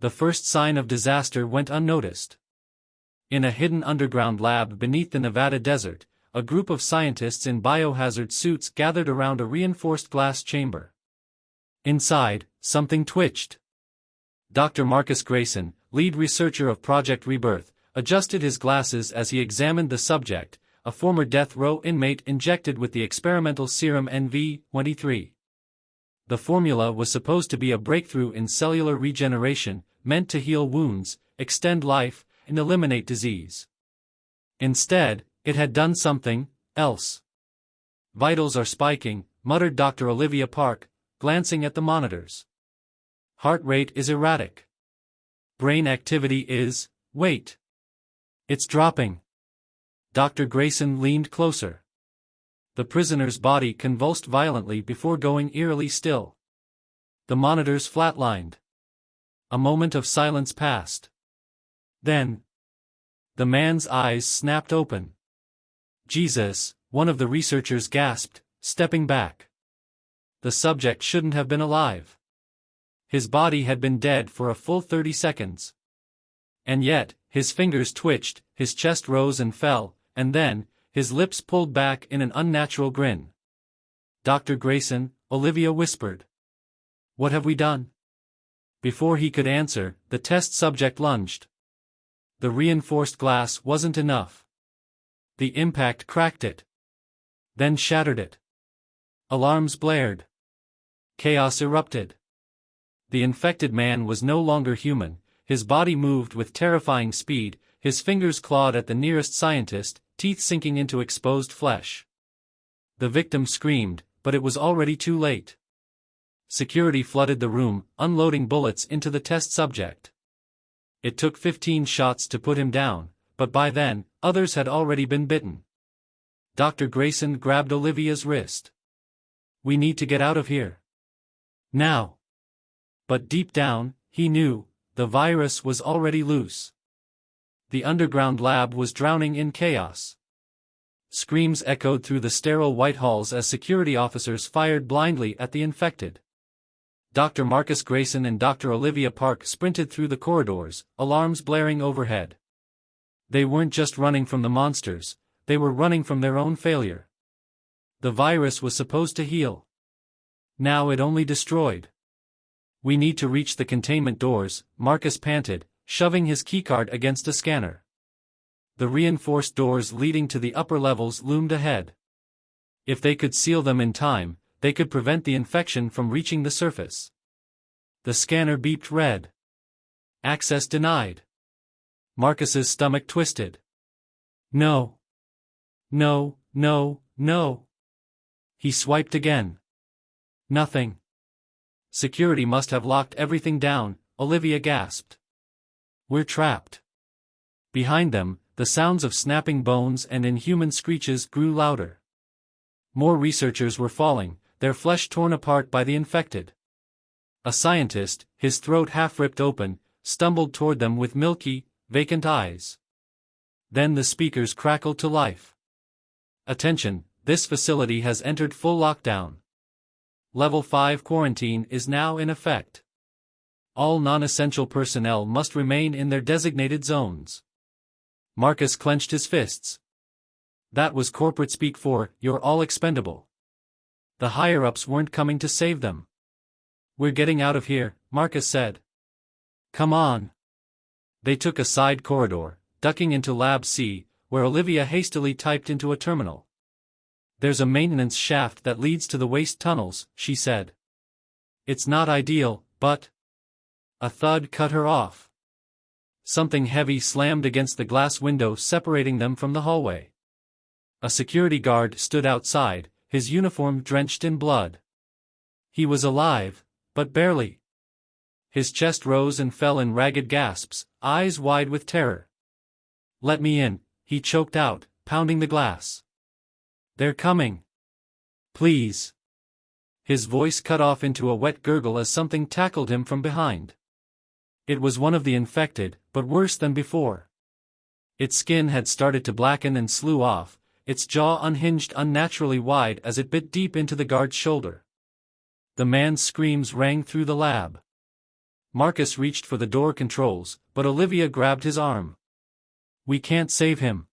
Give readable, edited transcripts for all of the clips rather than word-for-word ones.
The first sign of disaster went unnoticed. In a hidden underground lab beneath the Nevada desert, a group of scientists in biohazard suits gathered around a reinforced glass chamber. Inside, something twitched. Dr. Marcus Grayson, lead researcher of Project Rebirth, adjusted his glasses as he examined the subject, a former death row inmate injected with the experimental serum NV-23. The formula was supposed to be a breakthrough in cellular regeneration, meant to heal wounds, extend life, and eliminate disease. Instead, it had done something else. "Vitals are spiking," muttered Dr. Olivia Park, glancing at the monitors. "Heart rate is erratic. Brain activity is, wait. It's dropping." Dr. Grayson leaned closer. The prisoner's body convulsed violently before going eerily still. The monitors flatlined. A moment of silence passed. Then, the man's eyes snapped open. "Jesus," one of the researchers gasped, stepping back. The subject shouldn't have been alive. His body had been dead for a full 30 seconds. And yet, his fingers twitched, his chest rose and fell, and then, his lips pulled back in an unnatural grin. "Dr. Grayson," Olivia whispered. "What have we done?" Before he could answer, the test subject lunged. The reinforced glass wasn't enough. The impact cracked it. Then shattered it. Alarms blared. Chaos erupted. The infected man was no longer human, his body moved with terrifying speed, his fingers clawed at the nearest scientist, teeth sinking into exposed flesh. The victim screamed, but it was already too late. Security flooded the room, unloading bullets into the test subject. It took 15 shots to put him down, but by then, others had already been bitten. Dr. Grayson grabbed Olivia's wrist. "We need to get out of here. Now." But deep down, he knew, the virus was already loose. The underground lab was drowning in chaos. Screams echoed through the sterile white halls as security officers fired blindly at the infected. Dr. Marcus Grayson and Dr. Olivia Park sprinted through the corridors, alarms blaring overhead. They weren't just running from the monsters, they were running from their own failure. The virus was supposed to heal. Now it only destroyed. "We need to reach the containment doors," Marcus panted, shoving his keycard against a scanner. The reinforced doors leading to the upper levels loomed ahead. If they could seal them in time, they could prevent the infection from reaching the surface. The scanner beeped red. Access denied. Marcus's stomach twisted. No. No, no, no. He swiped again. Nothing. Security must have locked everything down, Olivia gasped. "We're trapped." Behind them, the sounds of snapping bones and inhuman screeches grew louder. More researchers were falling, their flesh torn apart by the infected. A scientist, his throat half ripped open, stumbled toward them with milky, vacant eyes. Then the speakers crackled to life. "Attention, this facility has entered full lockdown. Level 5 quarantine is now in effect. All non-essential personnel must remain in their designated zones." Marcus clenched his fists. That was corporate speak for, "You're all expendable." The higher-ups weren't coming to save them. "We're getting out of here," Marcus said. "Come on." They took a side corridor, ducking into Lab C, where Olivia hastily typed into a terminal. "There's a maintenance shaft that leads to the waste tunnels," she said. "It's not ideal, but—" A thud cut her off. Something heavy slammed against the glass window separating them from the hallway. A security guard stood outside, his uniform drenched in blood. He was alive, but barely. His chest rose and fell in ragged gasps, eyes wide with terror. "Let me in," he choked out, pounding the glass. "They're coming. Please." His voice cut off into a wet gurgle as something tackled him from behind. It was one of the infected, but worse than before. Its skin had started to blacken and slew off, its jaw unhinged unnaturally wide as it bit deep into the guard's shoulder. The man's screams rang through the lab. Marcus reached for the door controls, but Olivia grabbed his arm. "We can't save him."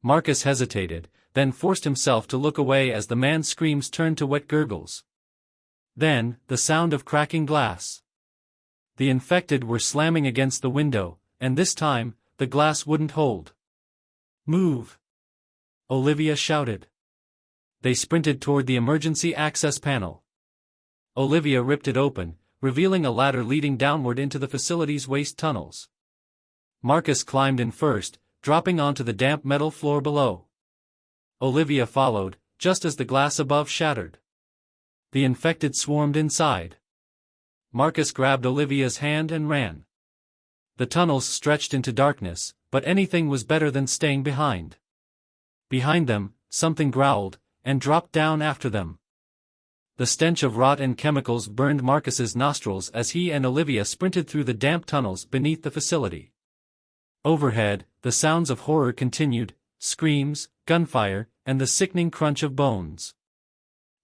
Marcus hesitated, then forced himself to look away as the man's screams turned to wet gurgles. Then, the sound of cracking glass. The infected were slamming against the window, and this time, the glass wouldn't hold. "Move!" Olivia shouted. They sprinted toward the emergency access panel. Olivia ripped it open, revealing a ladder leading downward into the facility's waste tunnels. Marcus climbed in first, dropping onto the damp metal floor below. Olivia followed, just as the glass above shattered. The infected swarmed inside. Marcus grabbed Olivia's hand and ran. The tunnels stretched into darkness, but anything was better than staying behind. Behind them, something growled, and dropped down after them. The stench of rot and chemicals burned Marcus's nostrils as he and Olivia sprinted through the damp tunnels beneath the facility. Overhead, the sounds of horror continued, screams, gunfire, and the sickening crunch of bones.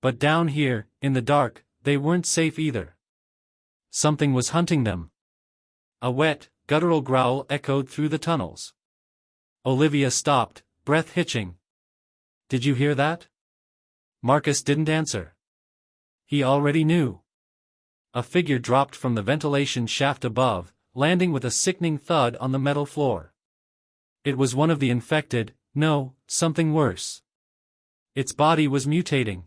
But down here, in the dark, they weren't safe either. Something was hunting them. A wet, guttural growl echoed through the tunnels. Olivia stopped, breath hitching. "Did you hear that?" Marcus didn't answer. He already knew. A figure dropped from the ventilation shaft above, landing with a sickening thud on the metal floor. It was one of the infected, no, something worse. Its body was mutating.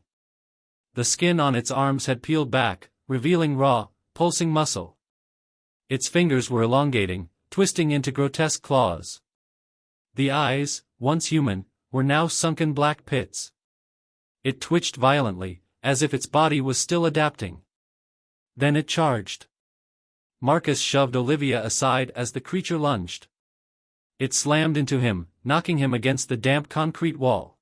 The skin on its arms had peeled back, revealing raw, pulsing muscle. Its fingers were elongating, twisting into grotesque claws. The eyes, once human, were now sunken black pits. It twitched violently, as if its body was still adapting. Then it charged. Marcus shoved Olivia aside as the creature lunged. It slammed into him, knocking him against the damp concrete wall.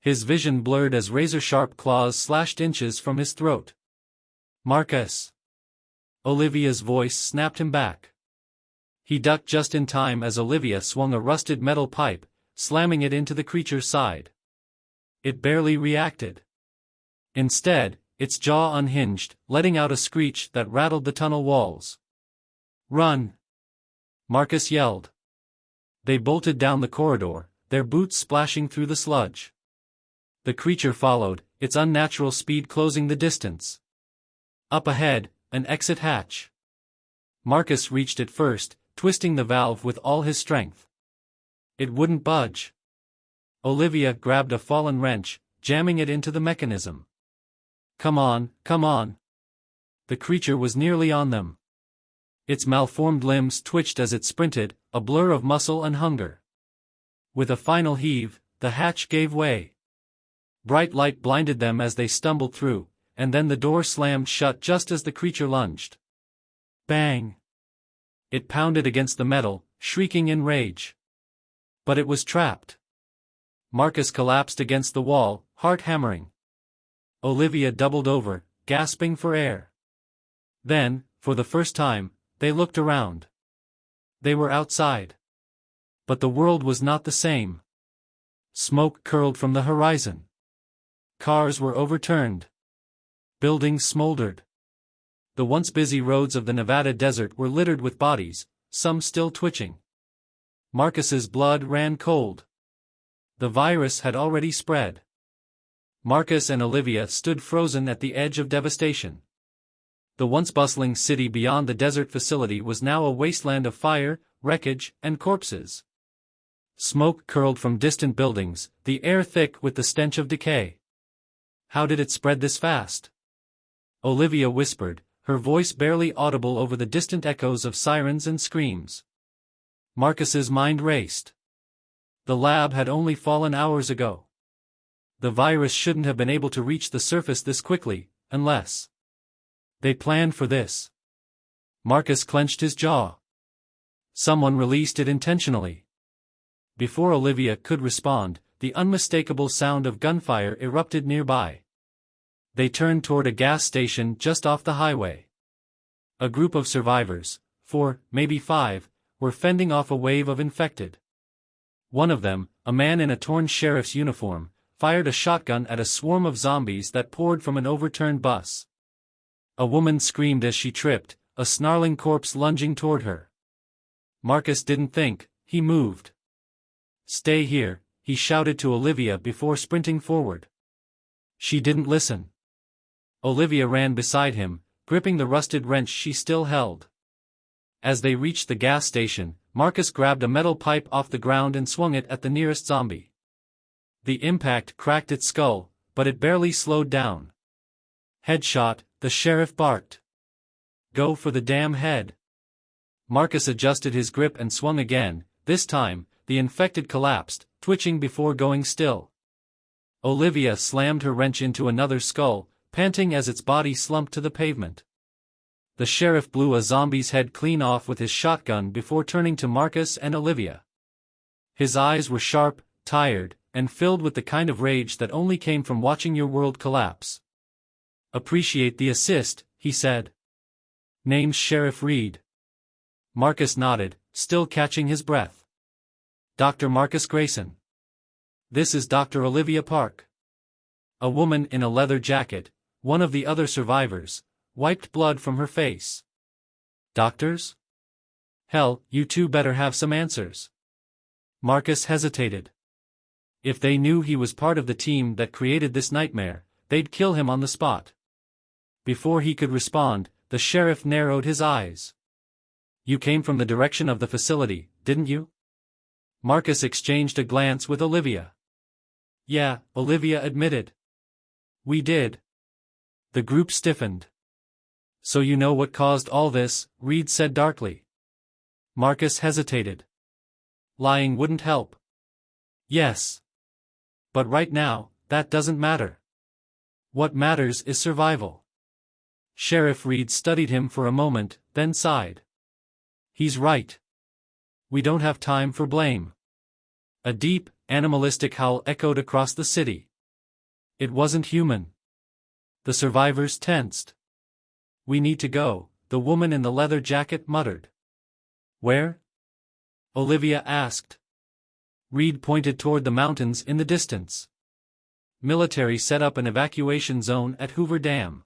His vision blurred as razor-sharp claws slashed inches from his throat. "Marcus!" Olivia's voice snapped him back. He ducked just in time as Olivia swung a rusted metal pipe, slamming it into the creature's side. It barely reacted. Instead, its jaw unhinged, letting out a screech that rattled the tunnel walls. "Run!" Marcus yelled. They bolted down the corridor, their boots splashing through the sludge. The creature followed, its unnatural speed closing the distance. Up ahead, an exit hatch. Marcus reached it first, twisting the valve with all his strength. It wouldn't budge. Olivia grabbed a fallen wrench, jamming it into the mechanism. "Come on, come on." The creature was nearly on them. Its malformed limbs twitched as it sprinted, a blur of muscle and hunger. With a final heave, the hatch gave way. Bright light blinded them as they stumbled through, and then the door slammed shut just as the creature lunged. Bang! It pounded against the metal, shrieking in rage. But it was trapped. Marcus collapsed against the wall, heart hammering. Olivia doubled over, gasping for air. Then, for the first time, they looked around. They were outside. But the world was not the same. Smoke curled from the horizon. Cars were overturned. Buildings smoldered. The once busy roads of the Nevada desert were littered with bodies, some still twitching. Marcus's blood ran cold. The virus had already spread. Marcus and Olivia stood frozen at the edge of devastation. The once bustling city beyond the desert facility was now a wasteland of fire, wreckage, and corpses. Smoke curled from distant buildings, the air thick with the stench of decay. How did it spread this fast? Olivia whispered, her voice barely audible over the distant echoes of sirens and screams. Marcus's mind raced. The lab had only fallen hours ago. The virus shouldn't have been able to reach the surface this quickly, unless they planned for this. Marcus clenched his jaw. Someone released it intentionally. Before Olivia could respond, the unmistakable sound of gunfire erupted nearby. They turned toward a gas station just off the highway. A group of survivors, 4, maybe 5, were fending off a wave of infected. One of them, a man in a torn sheriff's uniform, fired a shotgun at a swarm of zombies that poured from an overturned bus. A woman screamed as she tripped, a snarling corpse lunging toward her. Marcus didn't think, he moved. "Stay here," he shouted to Olivia before sprinting forward. She didn't listen. Olivia ran beside him, gripping the rusted wrench she still held. As they reached the gas station, Marcus grabbed a metal pipe off the ground and swung it at the nearest zombie. The impact cracked its skull, but it barely slowed down. "Headshot," the sheriff barked. "Go for the damn head." Marcus adjusted his grip and swung again. This time, the infected collapsed, twitching before going still. Olivia slammed her wrench into another skull, panting as its body slumped to the pavement. The sheriff blew a zombie's head clean off with his shotgun before turning to Marcus and Olivia. His eyes were sharp, tired, and filled with the kind of rage that only came from watching your world collapse. "Appreciate the assist," he said. "Name's Sheriff Reed." Marcus nodded, still catching his breath. "Dr. Marcus Grayson. This is Dr. Olivia Park." A woman in a leather jacket, one of the other survivors, wiped blood from her face. "Doctors? Hell, you two better have some answers." Marcus hesitated. If they knew he was part of the team that created this nightmare, they'd kill him on the spot. Before he could respond, the sheriff narrowed his eyes. "You came from the direction of the facility, didn't you?" Marcus exchanged a glance with Olivia. "Yeah," Olivia admitted. "We did." The group stiffened. "So you know what caused all this," Reed said darkly. Marcus hesitated. "Lying wouldn't help." "Yes. But right now, that doesn't matter. What matters is survival." Sheriff Reed studied him for a moment, then sighed. "He's right. We don't have time for blame." A deep, animalistic howl echoed across the city. It wasn't human. The survivors tensed. "We need to go," the woman in the leather jacket muttered. "Where?" Olivia asked. Reed pointed toward the mountains in the distance. "Military set up an evacuation zone at Hoover Dam.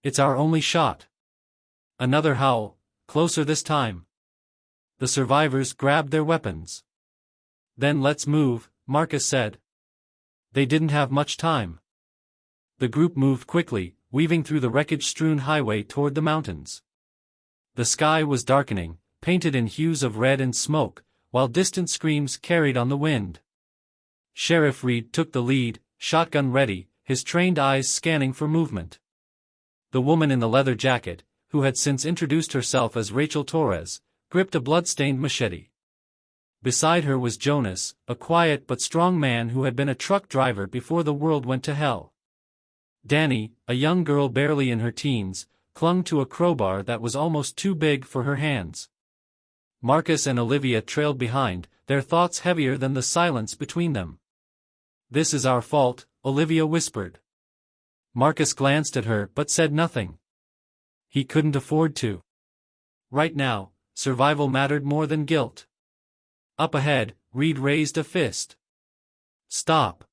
It's our only shot." Another howl, closer this time. The survivors grabbed their weapons. "Then let's move," Marcus said. They didn't have much time. The group moved quickly, weaving through the wreckage-strewn highway toward the mountains. The sky was darkening, painted in hues of red and smoke, while distant screams carried on the wind. Sheriff Reed took the lead, shotgun ready, his trained eyes scanning for movement. The woman in the leather jacket, who had since introduced herself as Rachel Torres, gripped a blood-stained machete. Beside her was Jonas, a quiet but strong man who had been a truck driver before the world went to hell. Danny, a young girl barely in her teens, clung to a crowbar that was almost too big for her hands. Marcus and Olivia trailed behind, their thoughts heavier than the silence between them. "This is our fault," Olivia whispered. Marcus glanced at her but said nothing. He couldn't afford to. Right now, survival mattered more than guilt. Up ahead, Reed raised a fist. "Stop."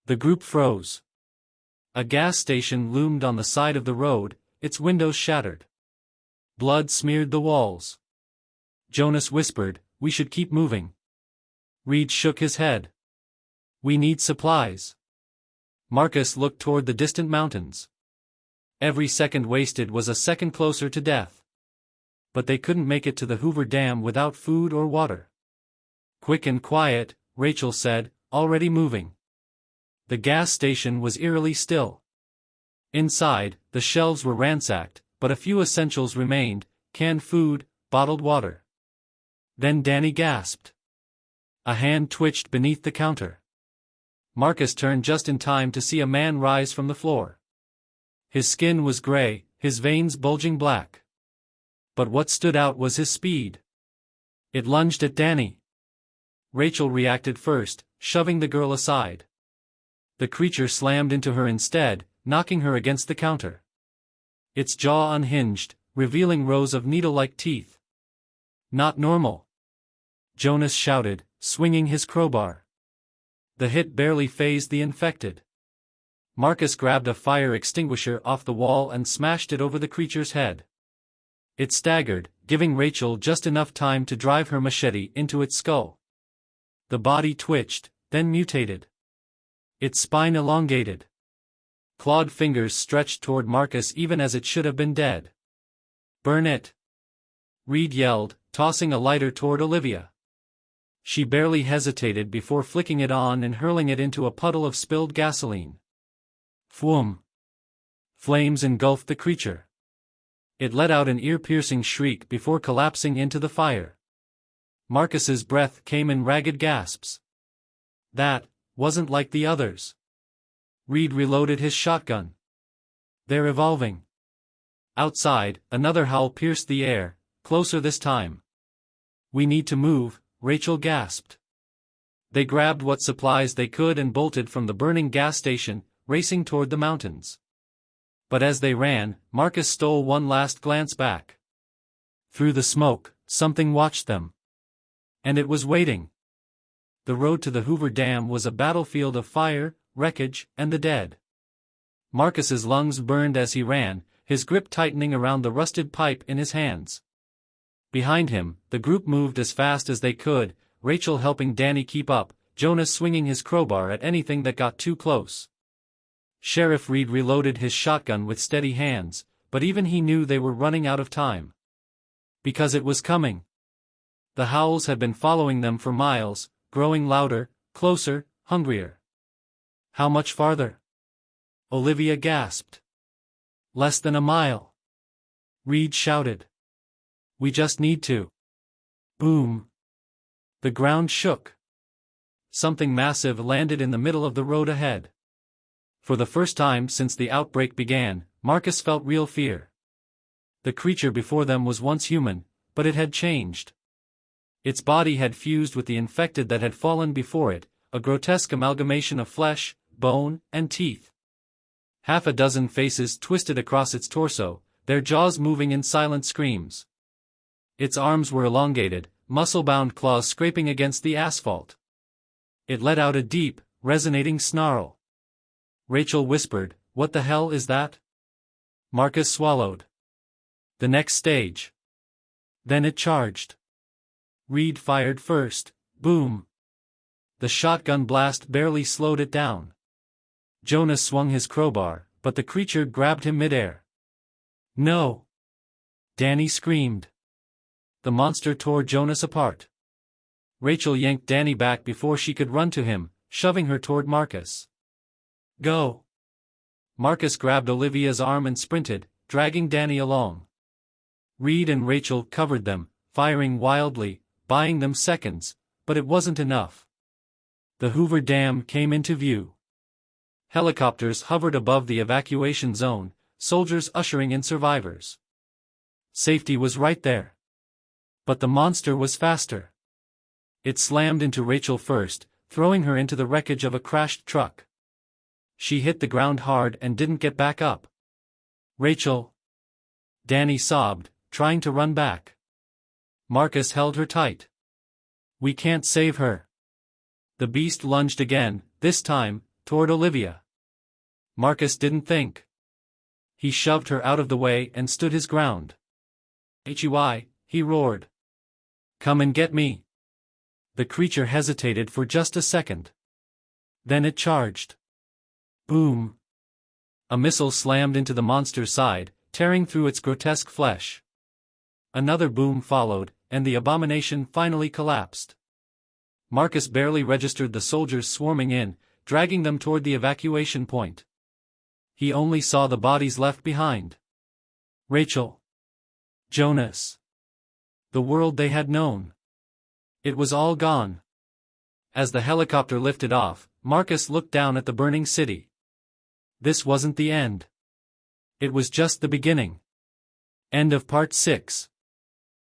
The group froze. A gas station loomed on the side of the road, its windows shattered. Blood smeared the walls. Jonas whispered, "We should keep moving." Reed shook his head. "We need supplies." Marcus looked toward the distant mountains. Every second wasted was a second closer to death. But they couldn't make it to the Hoover Dam without food or water. "Quick and quiet," Rachel said, already moving. The gas station was eerily still. Inside, the shelves were ransacked, but a few essentials remained: canned food, bottled water. Then Danny gasped. A hand twitched beneath the counter. Marcus turned just in time to see a man rise from the floor. His skin was gray, his veins bulging black. But what stood out was his speed. It lunged at Danny. Rachel reacted first, shoving the girl aside. The creature slammed into her instead, knocking her against the counter. Its jaw unhinged, revealing rows of needle-like teeth. "Not normal," Jonas shouted, swinging his crowbar. The hit barely fazed the infected. Marcus grabbed a fire extinguisher off the wall and smashed it over the creature's head. It staggered, giving Rachel just enough time to drive her machete into its skull. The body twitched, then mutated. Its spine elongated. Clawed fingers stretched toward Marcus even as it should have been dead. "Burn it!" Reed yelled, tossing a lighter toward Olivia. She barely hesitated before flicking it on and hurling it into a puddle of spilled gasoline. Fwoom! Flames engulfed the creature. It let out an ear-piercing shriek before collapsing into the fire. Marcus's breath came in ragged gasps. That wasn't like the others. Reed reloaded his shotgun. "They're evolving." Outside, another howl pierced the air, closer this time. "We need to move," Rachel gasped. They grabbed what supplies they could and bolted from the burning gas station, racing toward the mountains. But as they ran, Marcus stole one last glance back. Through the smoke, something watched them. And it was waiting. The road to the Hoover Dam was a battlefield of fire, wreckage, and the dead. Marcus's lungs burned as he ran, his grip tightening around the rusted pipe in his hands. Behind him, the group moved as fast as they could, Rachel helping Danny keep up, Jonas swinging his crowbar at anything that got too close. Sheriff Reed reloaded his shotgun with steady hands, but even he knew they were running out of time. Because it was coming. The howls had been following them for miles, growing louder, closer, hungrier. How much farther? Olivia gasped. "Less than a mile." Reed shouted. "We just need to." Boom. The ground shook. Something massive landed in the middle of the road ahead. For the first time since the outbreak began, Marcus felt real fear. The creature before them was once human, but it had changed. Its body had fused with the infected that had fallen before it, a grotesque amalgamation of flesh, bone, and teeth. Half a dozen faces twisted across its torso, their jaws moving in silent screams. Its arms were elongated, muscle-bound claws scraping against the asphalt. It let out a deep, resonating snarl. Rachel whispered, "What the hell is that?" Marcus swallowed. The next stage. Then it charged. Reed fired first. Boom. The shotgun blast barely slowed it down. Jonas swung his crowbar, but the creature grabbed him midair. "No!" Danny screamed. The monster tore Jonas apart. Rachel yanked Danny back before she could run to him, shoving her toward Marcus. "Go!" Marcus grabbed Olivia's arm and sprinted, dragging Danny along. Reed and Rachel covered them, firing wildly, buying them seconds, but it wasn't enough. The Hoover Dam came into view. Helicopters hovered above the evacuation zone, soldiers ushering in survivors. Safety was right there. But the monster was faster. It slammed into Rachel first, throwing her into the wreckage of a crashed truck. She hit the ground hard and didn't get back up. "Rachel!" Danny sobbed, trying to run back. Marcus held her tight. "We can't save her." The beast lunged again, this time, toward Olivia. Marcus didn't think. He shoved her out of the way and stood his ground. "Hui," he roared. "Come and get me." The creature hesitated for just a second. Then it charged. Boom. A missile slammed into the monster's side, tearing through its grotesque flesh. Another boom followed, and the abomination finally collapsed. Marcus barely registered the soldiers swarming in, dragging them toward the evacuation point. He only saw the bodies left behind. Rachel. Jonas. The world they had known. It was all gone. As the helicopter lifted off, Marcus looked down at the burning city. This wasn't the end. It was just the beginning. End of Part 6.